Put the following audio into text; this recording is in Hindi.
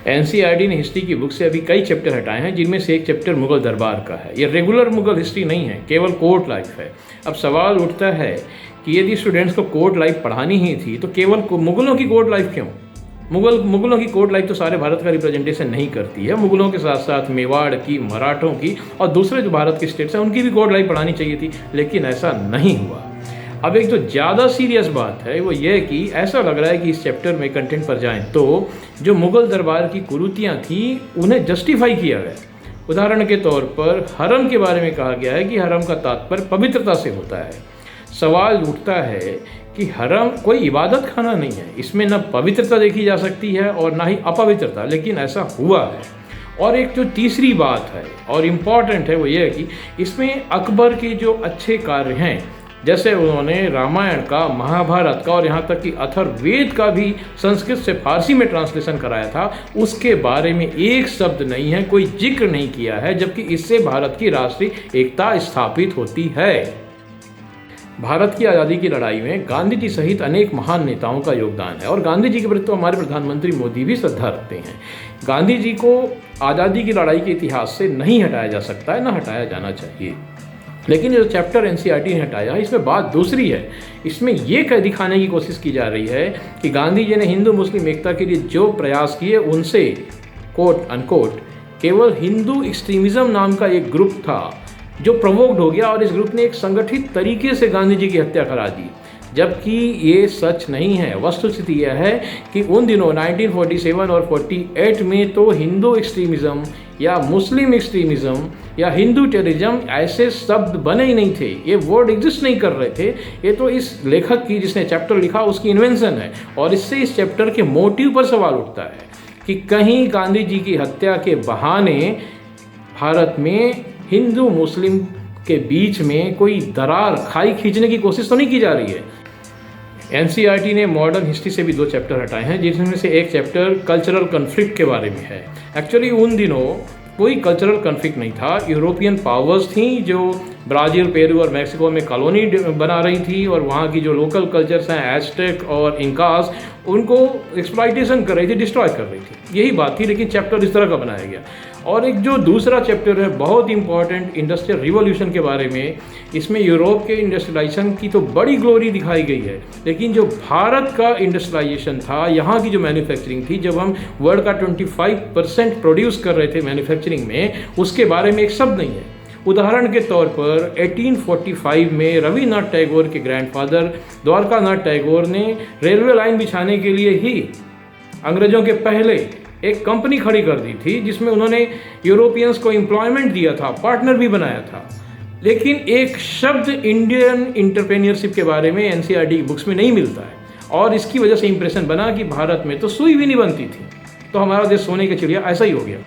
एनसीईआरटी ने हिस्ट्री की बुक से अभी कई चैप्टर हटाए हैं, जिनमें से एक चैप्टर मुग़ल दरबार का है। ये रेगुलर मुग़ल हिस्ट्री नहीं है, केवल कोर्ट लाइफ है। अब सवाल उठता है कि यदि स्टूडेंट्स को कोर्ट लाइफ पढ़ानी ही थी तो केवल मुग़लों की कोर्ट लाइफ क्यों? मुग़लों की कोर्ट लाइफ तो सारे भारत का रिप्रेजेंटेशन नहीं करती है। मुग़लों के साथ साथ मेवाड़ की, मराठों की और दूसरे जो भारत के स्टेट्स हैं उनकी भी कोर्ट लाइफ पढ़ानी चाहिए थी, लेकिन ऐसा नहीं हुआ। अब एक जो ज़्यादा सीरियस बात है वो ये कि ऐसा लग रहा है कि इस चैप्टर में कंटेंट पर जाएं तो जो मुग़ल दरबार की कुरीतियाँ थी उन्हें जस्टिफाई किया गया। उदाहरण के तौर पर हरम के बारे में कहा गया है कि हरम का तात्पर्य पवित्रता से होता है। सवाल उठता है कि हरम कोई इबादत खाना नहीं है, इसमें न पवित्रता देखी जा सकती है और ना ही अपवित्रता, लेकिन ऐसा हुआ है। और एक जो तीसरी बात है और इम्पॉर्टेंट है वो ये है कि इसमें अकबर के जो अच्छे कार्य हैं, जैसे उन्होंने रामायण का, महाभारत का और यहाँ तक कि अथर्ववेद का भी संस्कृत से फारसी में ट्रांसलेशन कराया था, उसके बारे में एक शब्द नहीं है, कोई जिक्र नहीं किया है, जबकि इससे भारत की राष्ट्रीय एकता स्थापित होती है। भारत की आज़ादी की लड़ाई में गांधी जी सहित अनेक महान नेताओं का योगदान है और गांधी जी के प्रति तो हमारे प्रधानमंत्री मोदी भी श्रद्धा रखते हैं। गांधी जी को आज़ादी की लड़ाई के इतिहास से नहीं हटाया जा सकता है, न हटाया जाना चाहिए। लेकिन जो चैप्टर एनसीईआरटी ने हटाया इसमें बात दूसरी है। इसमें ये दिखाने की कोशिश की जा रही है कि गांधी जी ने हिंदू मुस्लिम एकता के लिए जो प्रयास किए उनसे कोट अनकोट केवल हिंदू एक्सट्रीमिज़म नाम का एक ग्रुप था जो प्रवोक्ड हो गया और इस ग्रुप ने एक संगठित तरीके से गांधी जी की हत्या करा दी, जबकि ये सच नहीं है। वस्तुस्थिति यह है कि उन दिनों 1947 और 48 में तो हिंदू एक्सट्रीमिज़म या मुस्लिम एक्सट्रीमिज़म या हिंदू टेररिज्म ऐसे शब्द बने ही नहीं थे, ये वर्ड एग्जिस्ट नहीं कर रहे थे। ये तो इस लेखक की, जिसने चैप्टर लिखा, उसकी इन्वेंशन है और इससे इस चैप्टर के मोटिव पर सवाल उठता है कि कहीं गांधी जी की हत्या के बहाने भारत में हिंदू मुस्लिम के बीच में कोई दरार, खाई खींचने की कोशिश तो नहीं की जा रही है। एनसीईआरटी ने मॉडर्न हिस्ट्री से भी 2 चैप्टर हटाए हैं, जिसमें से एक चैप्टर कल्चरल कन्फ्लिक्ट के बारे में है। एक्चुअली उन दिनों कोई कल्चरल कन्फ्लिक्ट नहीं था। यूरोपियन पावर्स थी जो ब्राज़ील, पेरू और मैक्सिको में कॉलोनी बना रही थी और वहाँ की जो लोकल कल्चर्स हैं, एज़टेक और इंकास, उनको एक्सप्लॉइटेशन कर रही थी, डिस्ट्रॉय कर रही थी। यही बात थी, लेकिन चैप्टर इस तरह का बनाया गया। और एक जो दूसरा चैप्टर है बहुत इंपॉर्टेंट, इंडस्ट्रियल रिवॉल्यूशन के बारे में, इसमें यूरोप के इंडस्ट्रियलाइजेशन की तो बड़ी ग्लोरी दिखाई गई है, लेकिन जो भारत का इंडस्ट्रियलाइजेशन था, यहाँ की जो मैन्युफैक्चरिंग थी, जब हम वर्ल्ड का 25% प्रोड्यूस कर रहे थे मैन्युफैक्चरिंग में, उसके बारे में एक शब्द नहीं है। उदाहरण के तौर पर 1845 में रविन्द्रनाथ टैगोर के ग्रैंडफादर द्वारकानाथ टैगोर ने रेलवे लाइन बिछाने के लिए ही अंग्रेजों के पहले एक कंपनी खड़ी कर दी थी, जिसमें उन्होंने यूरोपियंस को एम्प्लॉयमेंट दिया था, पार्टनर भी बनाया था। लेकिन एक शब्द इंडियन इंटरप्रेन्योरशिप के बारे में एनसीईआरटी की बुक्स में नहीं मिलता है और इसकी वजह से इंप्रेशन बना कि भारत में तो सुई भी नहीं बनती थी, तो हमारा देश सोने की चिड़िया ऐसा ही हो गया।